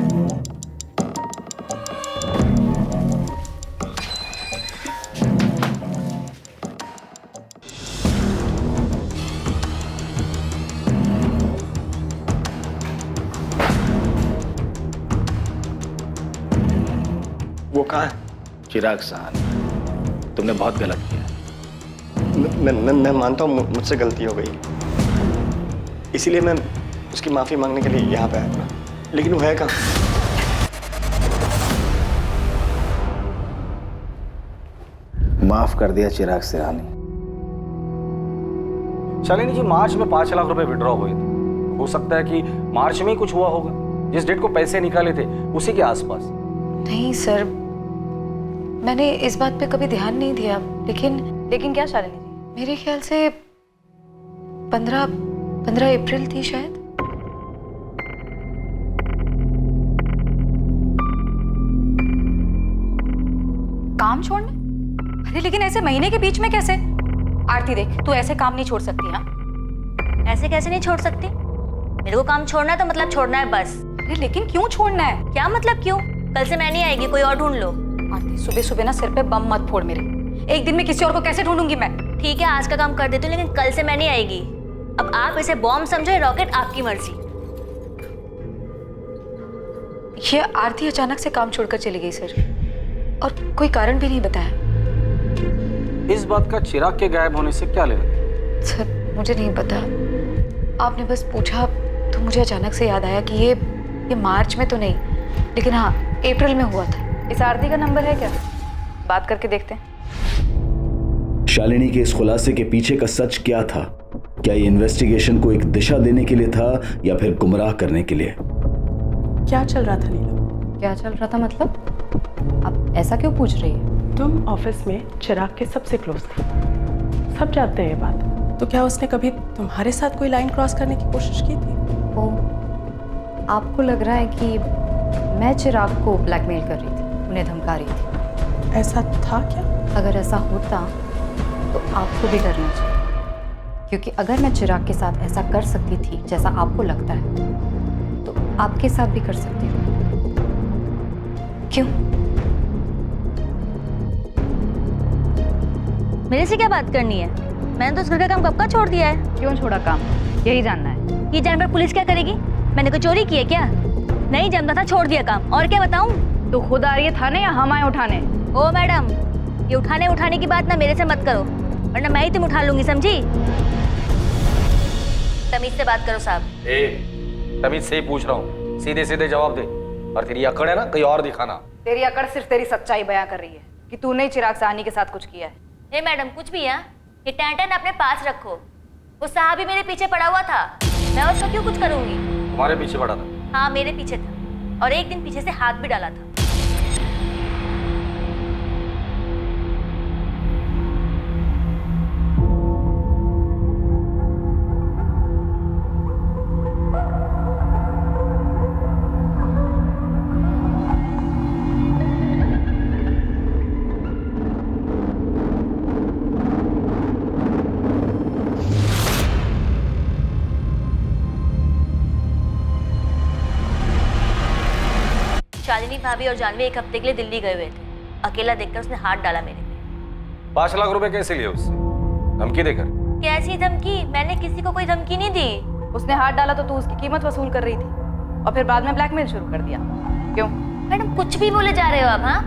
वो कहाँ है? चिराग साहनी, तुमने बहुत गलत किया। मैं मानता हूँ मुझसे गलती हो गई, इसीलिए मैं उसकी माफी मांगने के लिए यहाँ पे आया, लेकिन वो है कहाँ? माफ कर दिया चिराग सिरानी। शालिनी जी, मार्च में 5 लाख रुपए विड्रॉ हुए थे। हो सकता है कि मार्च में ही कुछ हुआ होगा, जिस डेट को पैसे निकाले थे उसी के आसपास। नहीं सर, मैंने इस बात पे कभी ध्यान नहीं दिया, लेकिन क्या शालिनी जी? मेरे ख्याल से 15 अप्रैल थी शायद। काम छोड़ने? अरे लेकिन ऐसे महीने के बीच में कैसे? आरती देख, तू ऐसे काम नहीं छोड़ सकती। हाँ, ऐसे कैसे नहीं छोड़ सकती? मेरे को काम छोड़ना है तो मतलब छोड़ना है बस। अरे लेकिन क्यों छोड़ना है? क्या मतलब क्यों? कल से मैं नहीं आएगी, कोई और ढूंढ लो। आरती, सुबह सुबह ना सिर पे बम मत फोड़ मेरे। एक दिन में किसी और को कैसे ढूंढूंगी मैं? ठीक है, आज का काम कर देती हूँ, लेकिन कल से मैं नहीं आएगी। अब आप इसे बॉम्ब समझो या रॉकेट, आपकी मर्जी। ये आरती अचानक से काम छोड़कर चली गई सर, और कोई कारण भी नहीं बताया। इस बात का चिराग के गायब होने से क्या लेना? सर मुझे नहीं पता, आपने बस पूछा तो मुझे अचानक से याद आया कि ये मार्च में तो नहीं, लेकिन हाँ अप्रैल में हुआ था। इस आरती का नंबर है क्या? बात करके देखते हैं। शालिनी के इस खुलासे के पीछे का सच क्या था? क्या ये इन्वेस्टिगेशन को एक दिशा देने के लिए था या फिर गुमराह करने के लिए? क्या चल रहा था नीलम? क्या चल रहा था मतलब? आप ऐसा क्यों पूछ रही है? तुम ऑफिस में चिराग के सबसे क्लोज थी, सब जानते हैं ये बात। तो क्या उसने कभी तुम्हारे साथ कोई लाइन क्रॉस करने की कोशिश की थी? ओ, आपको लग रहा है कि मैं चिराग को ब्लैकमेल कर रही थी, उन्हें धमका रही थी? ऐसा था क्या? अगर ऐसा होता तो आपको भी करना चाहिए, क्योंकि अगर मैं चिराग के साथ ऐसा कर सकती थी जैसा आपको लगता है, तो आपके साथ भी कर सकती हूँ। क्यों? मेरे से क्या बात करनी है? मैंने तो उस घर का काम कब का छोड़ दिया है। क्यों छोड़ा काम, यही जानना है? ये जानकर पुलिस क्या करेगी? मैंने कोई चोरी की है क्या? नहीं जमता था, छोड़ दिया काम। और क्या बताऊं? तो खुद आ रही है थाने या हम आए उठाने? ओ मैडम, ये उठाने की बात ना मेरे से मत करो, वरना मैं ही तुम उठा लूंगी, समझी? तमीज से बात करो साहब। तमीज से ही पूछ रहा हूँ, सीधे सीधे जवाब दे। और तेरी अकड़ है ना, कहीं और दिखाना। तेरी अकड़ सिर्फ तेरी सच्चाई बयां कर रही है कि तूने ही चिराग साहनी के साथ कुछ किया है। ए मैडम, कुछ भी है, ये टैंटन अपने पास रखो। वो साहब ही मेरे पीछे पड़ा हुआ था, मैं उसको क्यों कुछ करूंगी? तुम्हारे पीछे पड़ा था? हाँ मेरे पीछे था, और एक दिन पीछे से हाथ भी डाला था। शालिनी भाभी और जानवी एक हफ्ते के लिए दिल्ली गए हुए थे। अकेला देखकर उसने हाथ डाला मेरे पे। 5 लाख रुपए कैसे लिए उससे? धमकी देकर? कैसी धमकी? मैंने किसी को कोई धमकी नहीं दी। उसने हाथ डाला तो तू उसकी कीमत वसूल कर रही थी, और फिर बाद में ब्लैकमेल शुरू कर दिया। क्यों? मैडम कुछ भी बोले जा रहे हो आप। हाँ,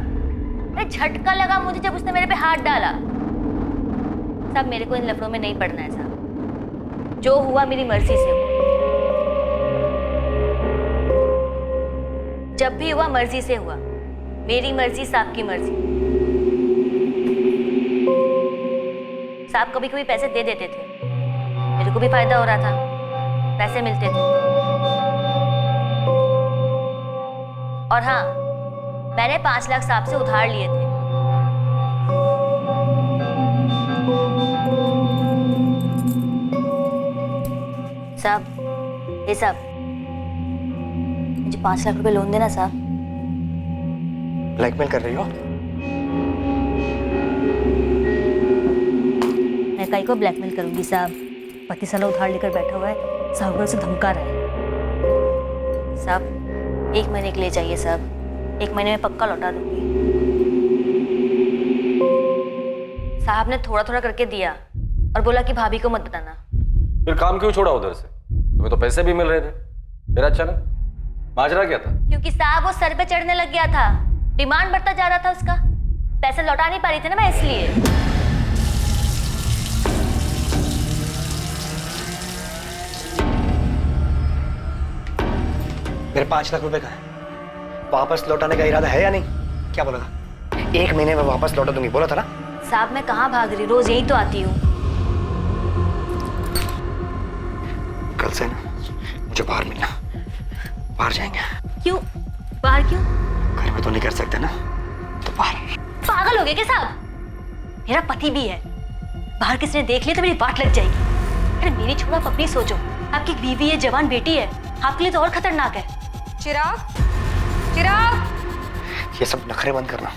अरे झटका लगा मुझे जब उसने मेरे पे हाथ डाला। साहब मेरे को इन लफड़ों में नहीं पड़ना है साहब, जो हुआ मेरी मर्जी से हुआ। जब भी हुआ मर्जी से हुआ, मेरी मर्जी साहब की मर्जी। साहब कभी कभी पैसे दे देते थे, मेरे को भी फायदा हो रहा था, पैसे मिलते थे। और हाँ, मैंने 5 लाख साहब से उधार लिए थे। साहब, ये साहब मुझे 5 लाख रुपए लोन देना साहब। ब्लैकमेल कर रही हो? मैं काई को ब्लैकमेल करूंगी साहब? पति साला उधार लेकर बैठा हुआ है, साहब से धमका रहा है। साहब 1 महीने के लिए चाहिए साहब, 1 महीने में पक्का लौटा दूंगी। साहब ने थोड़ा थोड़ा करके दिया और बोला कि भाभी को मत बताना। फिर काम क्यों छोड़ा उधर से? तुम्हें तो पैसे भी मिल रहे थे, फिर अचानक माजरा क्या था? क्योंकि साहब वो सर पे चढ़ने लग गया था, डिमांड बढ़ता जा रहा था उसका, पैसे लौटा नहीं पा रही थी ना मैं, इसलिए। मेरे 5 लाख रुपए का है, वापस लौटाने का इरादा है या नहीं? क्या बोला था? 1 महीने में वापस लौटा दूंगी बोला था ना? साहब मैं कहाँ भाग रही, रोज यही तो आती हूँ। कल से ना मुझे बाहर मिलना, बाहर जाएंगे। क्यों बाहर? क्यों? घर में तो नहीं कर सकते ना, तो बाहर। पागल हो गए क्या साहब? मेरा पति भी है, बाहर किसी ने देख लिया तो मेरी वाट लग जाएगी। अरे मेरी छोड़ो, आप अपनी सोचो। आपकी बीवी है, जवान बेटी है, आपके लिए तो और खतरनाक है। चिराग, चिराग, ये सब नखरे बंद करना।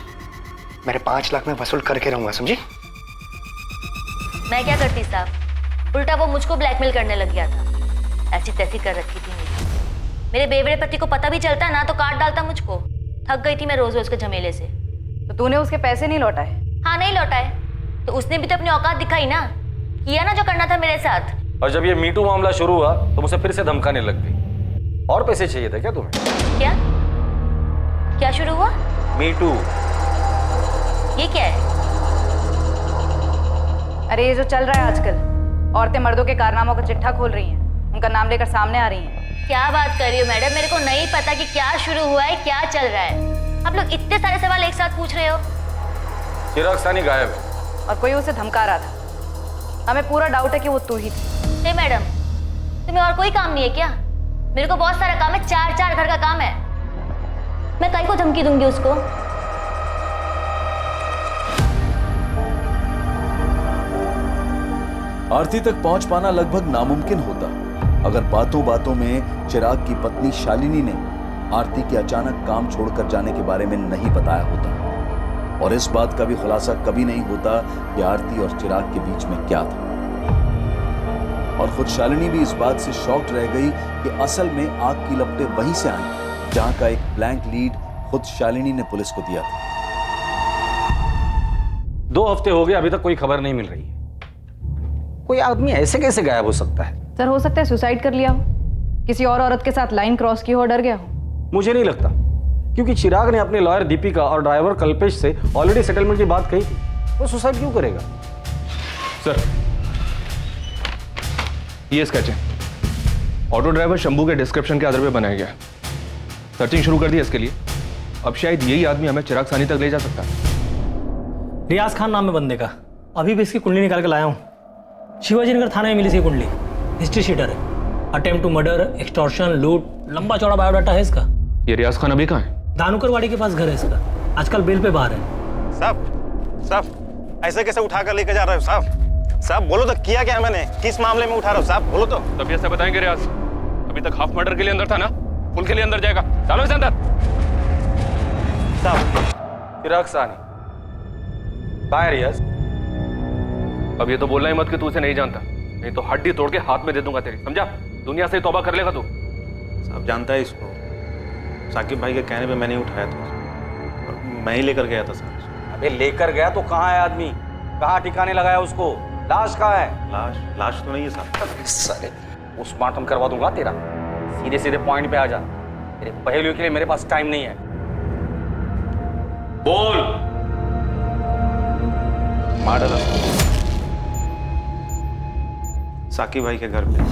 मेरे 5 लाख में वसूल करके रहूंगा, समझी? मैं क्या करती साहब, उल्टा वो मुझको ब्लैकमेल करने लग गया था। ऐसी तैसी कर रखी थी मेरे बेवड़े पति को पता भी चलता ना तो काट डालता मुझको। थक गई थी मैं रोज रोज के झमेले से। तो तूने उसके पैसे नहीं लौटाए? हाँ नहीं लौटाए, तो उसने भी तो अपनी औकात दिखाई ना, किया ना जो करना था मेरे साथ। और जब ये मीटू मामला शुरू हुआ तो मुझे फिर से धमकाने लग गई। और पैसे चाहिए थे क्या तुम्हें? क्या क्या शुरू हुआ? मीटू। ये क्या है? अरे ये जो चल रहा है आजकल, औरतें मर्दों के कारनामों का चिट्ठा खोल रही हैं, उनका नाम लेकर सामने आ रही हैं। क्या बात कर रही हो मैडम, मेरे को नहीं पता कि क्या शुरू हुआ है, क्या चल रहा है। आप लोग इतने सारे सवाल एक साथ पूछ रहे हो। चिराग सानी गायब है और कोई उसे धमका रहा था। हमें पूरा डाउट है कि वो तू ही थी। हे मैडम, तुम्हें और कोई काम नहीं है क्या? मेरे को बहुत सारा काम है, 4 घर का काम है। मैं कहीं को धमकी दूंगी उसको? आरती तक पहुंच पाना लगभग नामुमकिन होता अगर बातों बातों में चिराग की पत्नी शालिनी ने आरती के अचानक काम छोड़कर जाने के बारे में नहीं बताया होता, और इस बात का भी खुलासा कभी नहीं होता कि आरती और चिराग के बीच में क्या था। और खुद शालिनी भी इस बात से शॉक्ड रह गई कि असल में आग की लपटें वहीं से आई जहां का एक ब्लैंक लीड खुद शालिनी ने पुलिस को दिया था। 2 हफ्ते हो गए, अभी तक कोई खबर नहीं मिल रही है। कोई आदमी ऐसे कैसे गायब हो सकता है? सर हो सकता है सुसाइड कर लिया हो, किसी और औरत के साथ लाइन क्रॉस की हो, डर गया हो। मुझे नहीं लगता, क्योंकि चिराग ने अपने लॉयर दीपिका और ड्राइवर कल्पेश से ऑलरेडी सेटलमेंट की बात कही थी। वो सुसाइड क्यों करेगा? सर, ये स्केच है, ऑटो ड्राइवर शंभू के डिस्क्रिप्शन के आधार पर बनाया गया। सर्चिंग शुरू कर दी इसके लिए। अब शायद यही आदमी हमें चिराग सानी तक ले जा सकता है। रियाज खान नाम है बंदे का, अभी भी इसकी कुंडली निकाल के लाया हूँ। शिवाजी नगर थाने में मिली थी कुंडली, हिस्ट्री शीटर है। अटेम्प्ट टू मर्डर, एक्सटॉर्शन, लूट, लंबा चौड़ा बायोडाटा है इसका। ये रियाज खान अभी कहाँ है? धानुकरवाड़ी के पास घर है इसका, आजकल बेल पे बाहर है। साहब ऐसे कैसे उठा कर लेकर जा रहे हो साहब? साहब बोलो तो, किया क्या मैंने, किस मामले में उठा रहे हो साहब, बोलो तो। तभी ऐसे बताएंगे रियाज, अभी तक हाफ मर्डर के लिए अंदर था ना, फुल के लिए अंदर जाएगा। चलो इसे अंदर। साहब, चिराग सानी कहाँ है रियाज? अब ये तो बोलना ही मत कि तू उसे नहीं जानता, नहीं तो हड्डी तोड़ के हाथ में दे दूंगा तेरी, समझा? दुनिया से तौबा कर लेगा तू। साहब जानता है इसको, साकिब भाई के कहने पे मैंने उठाया था, मैं ही लेकर गया था सर। अबे लेकर गया तो कहाँ है आदमी? कहाँ ठिकाने लगाया उसको? लाश कहाँ है? लाश तो नहीं है साहब। साले पोस्टमार्टम करवा दूंगा तेरा। सीधे सीधे पॉइंट पे आ जा, तेरे पहेलियों के लिए मेरे पास टाइम नहीं है। बोल। मार डाला साकिब भाई के घर पे,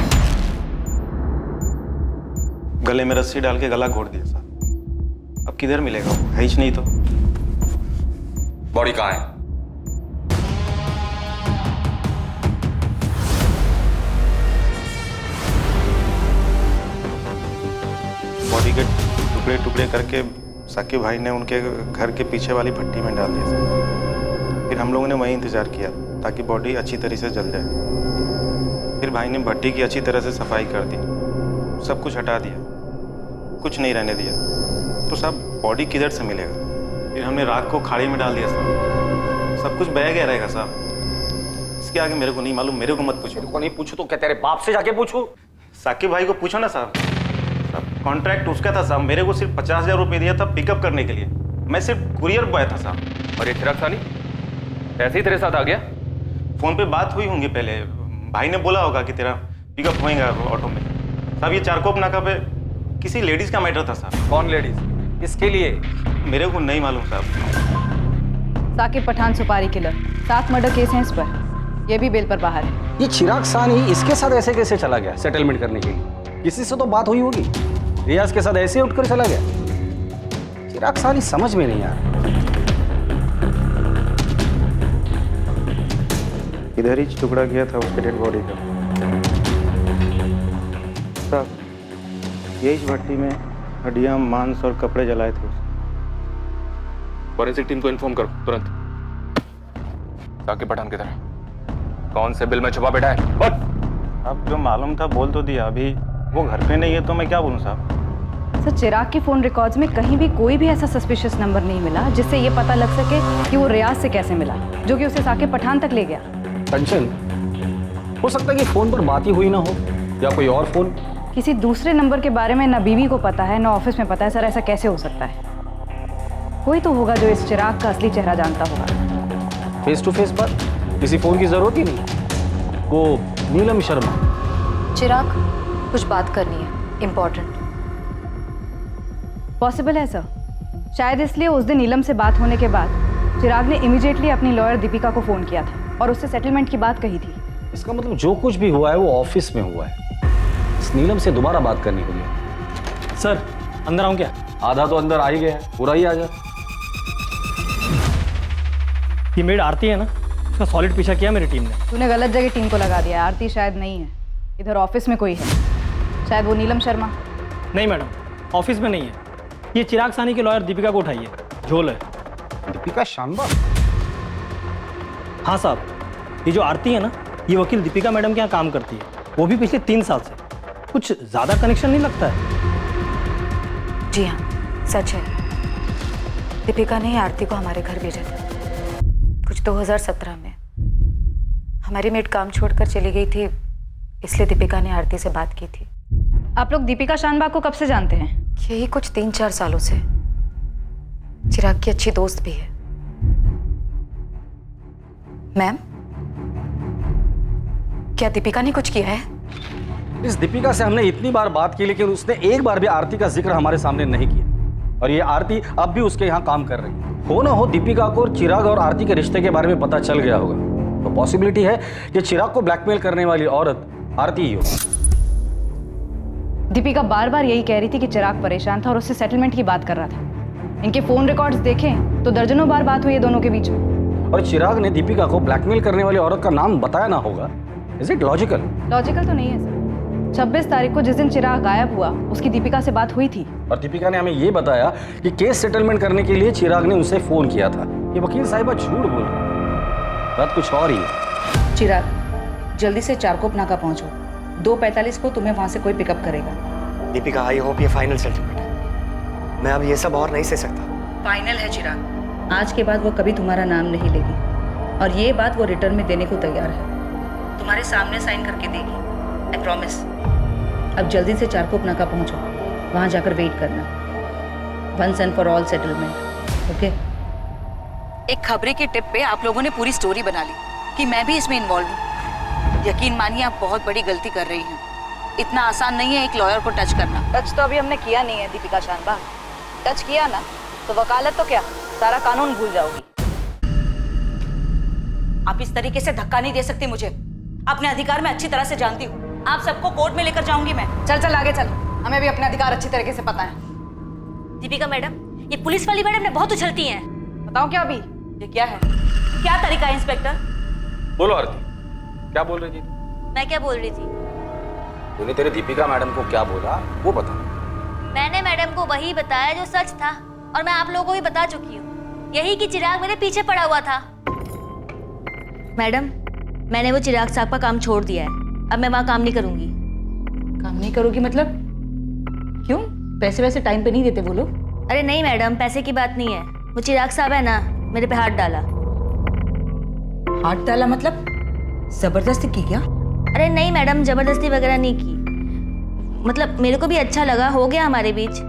गले में रस्सी डाल के गला घोट दिया साहब। अब किधर मिलेगा वो, है ही नहीं तो। बॉडी कहाँ है? बॉडी के टुकड़े टुकड़े करके साकिब भाई ने उनके घर के पीछे वाली भट्टी में डाल दिया साहब। फिर हम लोगों ने वहीं इंतजार किया ताकि बॉडी अच्छी तरह से जल जाए। फिर भाई ने भट्टी की अच्छी तरह से सफाई कर दी, सब कुछ हटा दिया, कुछ नहीं रहने दिया। तो साहब बॉडी किधर से मिलेगा? फिर हमने रात को खाड़ी में डाल दिया साहब, सब कुछ बह गया रहेगा साहब। इसके आगे मेरे को नहीं मालूम, मेरे को मत पूछो। मेरे को नहीं पूछो तो क्या तेरे बाप से जाके पूछो? साकिब भाई को पूछो ना साहब। कॉन्ट्रैक्ट उसका था साहब, मेरे को सिर्फ 50,000 रुपये दिया था पिकअप करने के लिए, मैं सिर्फ कुरियर बॉय था साहब। और ये चिराग सानी ऐसे ही तेरे साथ आ गया? फोन पे बात हुई होंगी पहले, भाई ने बोला होगा कि तेरा पिकअप होएगा ऑटो में साहब। ये चारकोप नाका पे किसी लेडीज का मैटर था साहब। कौन लेडीज? किसके लिए? मेरे को नहीं मालूम साहब। साकिब पठान सुपारी किलर, 7 मर्डर केस हैं इस पर, ये भी बेल पर बाहर है। ये चिराग सानी इसके साथ ऐसे कैसे चला गया सेटलमेंट करने के लिए? किसी से तो बात हुई होगी, रियाज के साथ ऐसे उठकर चला गया। चिराग सानी समझ में नहीं आ रहा। इधर ही टुकड़ा गया था उसके डेड बॉडी का साहब। यही भट्टी में हड्डियां, मांस और कपड़े जलाए थे उसने। फॉरेंसिक टीम को इन्फॉर्म करो तुरंत। साकिब पठान की तरह कौन से बिल में छुपा बैठा है? साहब जो मालूम था बोल तो दिया, अभी वो घर पे नहीं है तो मैं क्या बोलूँ साहब। सर चिराग के फ़ोन रिकॉर्ड्स में कहीं भी कोई भी ऐसा सस्पिशियस नंबर नहीं मिला जिससे ये पता लग सके कि वो रियाज से कैसे मिला, जो कि उसे साके पठान तक ले गया। कंचन, हो सकता है कि फोन पर बात ही हुई ना हो, या कोई और फोन। किसी दूसरे नंबर के बारे में ना बीवी को पता है ना ऑफिस में पता है। सर ऐसा कैसे हो सकता है? कोई तो होगा जो इस चिराग का असली चेहरा जानता होगा। फेस टू फेस पर किसी फोन की जरूरत ही नहीं। वो नीलम शर्मा। चिराग, कुछ बात करनी है, इम्पोर्टेंट। पॉसिबल है सर, शायद इसलिए उस दिन नीलम से बात होने के बाद चिराग ने इमीडिएटली अपनी लॉयर दीपिका को फोन किया था और उससे सेटलमेंट की बात कही थी। इसका मतलब जो कुछ भी हुआ है वो ऑफिस में हुआ है। इस नीलम से दोबारा बात करनी होगी। सर अंदर आऊं क्या? आधा तो अंदर आ ही गया, पूरा ही आ जा। ये मेड आरती है ना, उसका सॉलिड पीछा किया मेरी टीम ने। तूने गलत जगह टीम को लगा दिया। आरती शायद नहीं है, इधर ऑफिस में कोई है, शायद वो नीलम शर्मा। नहीं मैडम, ऑफिस में नहीं है। ये चिराग सानी के लॉयर दीपिका को उठाइए, झोल है। दीपिका शानबा? हाँ साहब, ये जो आरती है ना, ये वकील दीपिका मैडम के यहाँ काम करती है, वो भी पिछले 3 साल से। कुछ ज्यादा कनेक्शन नहीं लगता है? जी हाँ, सच है। दीपिका ने आरती को हमारे घर भेजा था कुछ 2017 में। हमारी मेड काम छोड़कर चली गई थी, इसलिए दीपिका ने आरती से बात की थी। आप लोग दीपिका शानबा को कब से जानते हैं? यही कुछ 3-4 सालों से। चिराग की अच्छी दोस्त भी है। मैम, क्या दीपिका ने कुछ किया है? इस दीपिका से हमने इतनी बार बात की, लेकिन उसने एक बार भी आरती का जिक्र हमारे सामने नहीं किया। और ये आरती अब भी उसके यहाँ काम कर रही है। हो ना हो दीपिका को चिराग और आरती के रिश्ते के बारे में पता चल गया होगा, तो पॉसिबिलिटी है कि चिराग को ब्लैकमेल करने वाली औरत आरती ही हो। दीपिका बार बार यही कह रही थी कि चिराग परेशान था और उससे सेटलमेंट की बात कर रहा था। इनके फोन रिकॉर्ड्स देखें तो दर्जनों बार बात हुई है दोनों के बीच में। और चिराग ने दीपिका को ब्लैकमेल करने वाली औरत का नाम बताया ना होगा। Is it logical? लॉजिकल तो नहीं है सर। 26 तारीख को जिस दिन चिराग गायब हुआ, उसकी दीपिका से बात हुई थी। और दीपिका ने हमें ये बताया कि केस सेटलमेंट करने के लिए चिराग ने उसे फोन किया था। ये वकील साहिबा झूठ बोल रही है, बात कुछ और ही है। चिराग, जल्दी से चारकोप नाका पहुंचो। 2:45 को तुम्हें वहां से कोई पिकअप करेगा। दीपिका, आई होप ये फाइनल सेटलमेंट है। मैं अब ये सब और नहीं सह सकता। फाइनल है चिराग, आज के बाद वो कभी तुम्हारा नाम नहीं लेगी, और ये बात वो रिटर्न में देने को तैयार है। तुम्हारे सामने साइन करके देगी, आई प्रॉमिस। अब जल्दी से चारकोप नाका पहुंचो, वहां जाकर वेट करना। Once and for all settlement, okay? एक खबरें की टिप पे आप लोगों ने पूरी स्टोरी बना ली कि मैं भी इसमें इन्वॉल्व हूँ। यकीन मानिए आप बहुत बड़ी गलती कर रही हैं। इतना आसान नहीं है एक लॉयर को टच करना। टच तो अभी हमने किया नहीं है दीपिका शानबा। टच किया ना तो वकालत तो क्या, सारा कानून भूल जाओगी। आप इस तरीके से धक्का नहीं दे सकती मुझे। अपने अधिकार में अच्छी तरह से जानती हूँ। आप सबको कोर्ट में लेकर जाऊंगी मैं। चल चल आगे चल, हमें भी अपने अधिकार अच्छी तरीके से पता है। दीपिका मैडम, ये पुलिस वाली मैडम ने बहुत उछलती हैं। बताओ क्या अभी? ये क्या है? क्या तरीका है इंस्पेक्टर? बोलो आरती, क्या बोल रही थी? मैं क्या बोल रही थी? तूने तेरे दीपिका मैडम को क्या बोला वो बता। मैंने मैडम को वही बताया जो सच था, और मैं आप लोगों को भी बता चुकी हूँ, यही कि चिराग मेरे पीछे पड़ा हुआ था। मैडम, मैंने वो चिराग साहब का काम छोड़ दिया है। अब मैं वहाँ काम नहीं करूँगी। काम नहीं करोगी मतलब? क्यों? पैसे वैसे टाइम पे नहीं देते वो लोग? अरे नहीं मैडम, पैसे की बात नहीं है। वो चिराग साहब है ना, मेरे पे हाथ डाला। हाथ डाला मतलब जबरदस्ती की क्या? अरे नहीं मैडम, जबरदस्ती वगैरह नहीं की। मतलब मेरे को भी अच्छा लगा, हो गया हमारे बीच।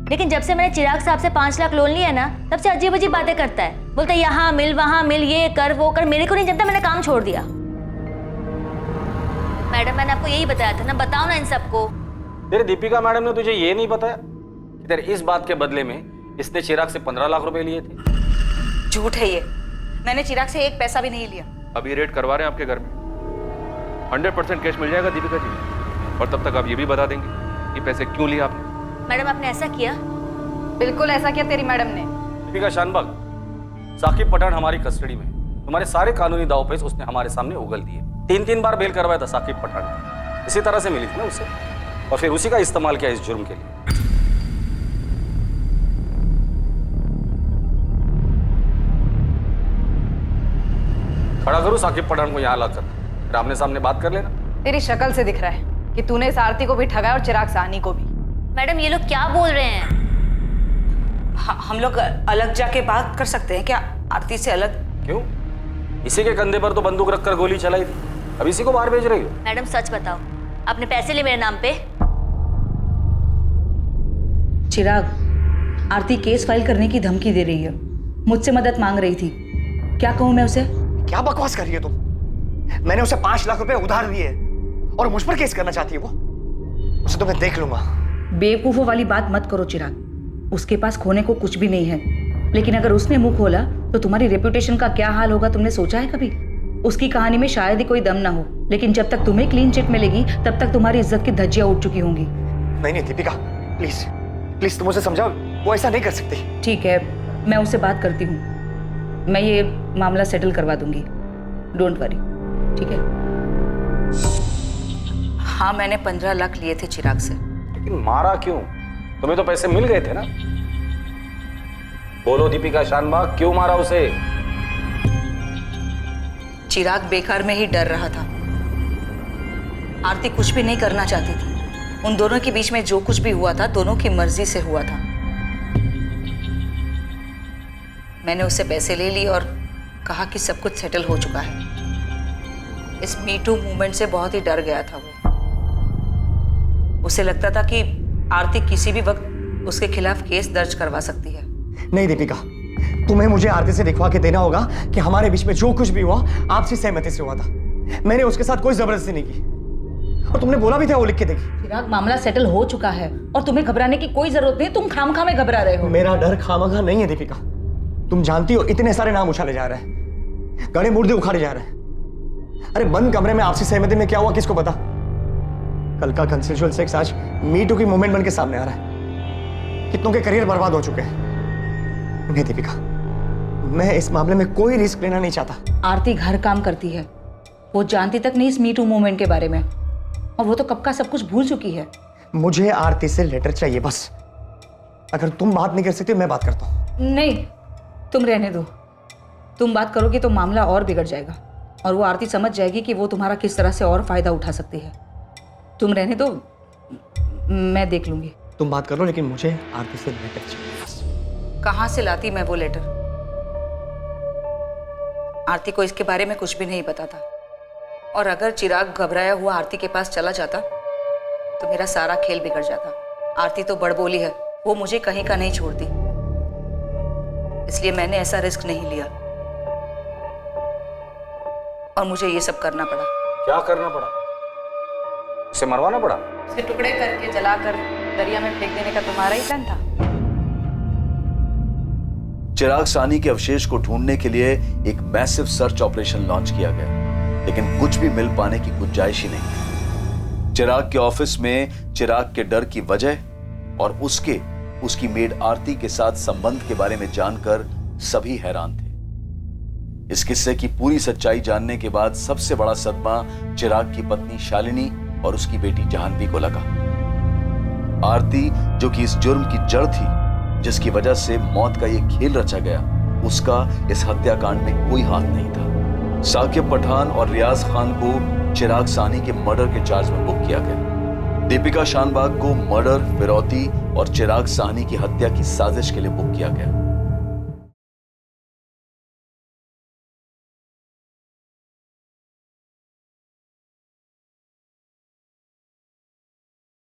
लेकिन जब से मैंने चिराग साहब से 5 लाख लोन लिया ना, तब से अजीब अजीब बातें करता है। बोलता है यहाँ मिल वहाँ मिल, ये कर वो कर। मेरे को नहीं जमता, मैंने काम छोड़ दिया। मैडम मैंने आपको यही बताया था ना, बताओ ना इन सबको। तेरे दीपिका मैडम ने तुझे ये नहीं बताया कि तेरे इस बात के बदले में इसने चिराग से 15 लाख रुपए लिए थे? झूठ है ये। मैंने चिराग से 1 पैसा भी नहीं लिया। अभी रेड करवा रहे हैं आपके घर में, 100% कैश मिल जाएगा दीपिका जी। और तब तक आप ये भी बता देंगे कि पैसे क्यों लिए आपने। मैडम आपने ऐसा किया? बिल्कुल ऐसा किया तेरी मैडम ने। दीपिका शानबाग, साकिब पठान हमारी कस्टडी में। तुम्हारे सारे कानूनी दावपेच उसने हमारे सामने उगल दिए। 3 बार बेल करवाया था साकिब पठान, इसी तरह से मिली थी ना उसे, और फिर उसी का इस्तेमाल किया इस जुर्म के लिए। खड़ा करूं साकिब पठान को यहाँ लाकर, फिर आमने सामने बात कर लेना। तेरी शक्ल से दिख रहा है कि तूने इस आरती को भी ठगा और चिराग साहनी को भी। मैडम ये लोग क्या बोल रहे हैं? हम लोग अलग जाके बात कर सकते हैं क्या, आरती से अलग? क्यों? इसी के कंधे पर तो बंदूक रखकर गोली चलाई थी, अब इसी को बाहर भेज रही हो? मैडम सच बताओ, आपने पैसे लिए मेरे नाम पे? चिराग, आरती केस फाइल करने की धमकी दे रही है, मुझसे मदद मांग रही थी। क्या कहूं मैं उसे? क्या बकवास कर रही है तुम? मैंने उसे 5 लाख रुपए उधार दिए और मुझ पर केस करना चाहती है वो। उसे तो मैं देख लूंगा। बेवकूफों वाली बात मत करो चिराग, उसके पास खोने को कुछ भी नहीं है, लेकिन अगर उसने मुंह खोला तो तुम्हारी रेपुटेशन का क्या हाल होगा तुमने सोचा है कभी? उसकी कहानी में शायद ही कोई दम ना हो, लेकिन जब तक तुम्हें क्लीन चिट मिलेगी तब तक तुम्हारी इज्जत की धज्जियां उठ चुकी होंगी। नहीं दीपिका, प्लीज प्लीज तुम उसे समझाओ, वो ऐसा नहीं कर सकती। ठीक है, मैं उससे बात करती हूँ, मैं ये मामला सेटल करवा दूंगी, डोंट वरी, ठीक है? हाँ, मैंने 15 लाख लिए थे चिराग से। लेकिन मारा क्यों? तुम्हें तो पैसे मिल गए थे ना? बोलो दीपिका शानबाग, क्यों मारा उसे? चिराग बेकार में ही डर रहा था। आरती कुछ भी नहीं करना चाहती थी। उन दोनों के बीच में जो कुछ भी हुआ था दोनों की मर्जी से हुआ था। मैंने उससे पैसे ले लिए और कहा कि सब कुछ सेटल हो चुका है। इस मी टू मूवमेंट से बहुत ही डर गया था वो। उसे लगता था कि आरती किसी भी वक्त उसके खिलाफ केस दर्ज करवा सकती है। नहीं दीपिका, तुम्हें मुझे आरती से दिखवा के देना होगा कि हमारे बीच में जो कुछ भी हुआ आपसी सहमति से हुआ था। मैंने उसके साथ कोई जबरदस्ती नहीं की और तुमने बोला भी था वो लिख के देगी। चिराग, मामला सेटल हो चुका है और तुम्हें घबराने की कोई जरूरत नहीं। तुम खामखा में घबरा रहे हो। मेरा डर खामखा नहीं है दीपिका, तुम जानती हो इतने सारे नाम उछाले जा रहे हैं, गड़े मुर्दे उखाड़े जा रहे हैं। अरे बंद कमरे में आपसी सहमति में क्या हुआ किसको पता? कल का कंसेंशुअल सेक्स आज मी टू की मूवमेंट बन के सामने आ रहा है। कितनों के करियर बर्बाद हो चुके हैं। नहीं दीपिका, मैं इस मामले में कोई रिस्क लेना नहीं चाहता। आरती घर काम करती है, वो जानती तक नहीं इस मी टू मूवमेंट के बारे में, और वो तो कब का सब कुछ भूल चुकी है। मुझे आरती से लेटर चाहिए बस। अगर तुम बात नहीं कर सकती मैं बात करता हूँ। नहीं, तुम रहने दो। तुम बात करोगे तो मामला और बिगड़ जाएगा और वो आरती समझ जाएगी कि वो तुम्हारा किस तरह से और फायदा उठा सकती है। तुम रहने दो, मैं देख लूंगी। तुम बात करो, लेकिन मुझे आरती से लेटर चाहिए बस। कहां से लाती मैं वो लेटर? आरती को इसके बारे में कुछ भी नहीं पता था, और अगर चिराग घबराया हुआ आरती के पास चला जाता तो मेरा सारा खेल बिगड़ जाता। आरती तो बड़बोली है, वो मुझे कहीं का नहीं छोड़ती, इसलिए मैंने ऐसा रिस्क नहीं लिया और मुझे ये सब करना पड़ा। क्या करना पड़ा? उसे मरवाना पड़ा? उसे टुकड़े करके जलाकर दरिया में फेंक देने का तुम्हारा ही प्लान था? चिराग साहनी के अवशेष को ढूंढने के लिए एक मैसिव सर्च ऑपरेशन लॉन्च किया गया, लेकिन कुछ भी मिल पाने की गुंजाइश ही नहीं थी। चिराग के ऑफिस में चिराग के डर की वजह और उसकी मेड आरती के साथ संबंध के बारे में जानकर सभी हैरान थे। इस किस्से की पूरी सच्चाई जानने के बाद सबसे बड़ा सदमा चिराग की पत्नी शालिनी और उसकी बेटी जाह्नवी को लगा। आरती, जो कि इस जुर्म की जड़ थी जिसकी वजह से मौत का यह खेल रचा गया, उसका इस हत्याकांड में कोई हाथ नहीं था। साकिब पठान और रियाज खान को चिराग साहनी के मर्डर के चार्ज में बुक किया गया। दीपिका शानबाग को मर्डर, फिरौती और चिराग साहनी की हत्या की साजिश के लिए बुक किया गया।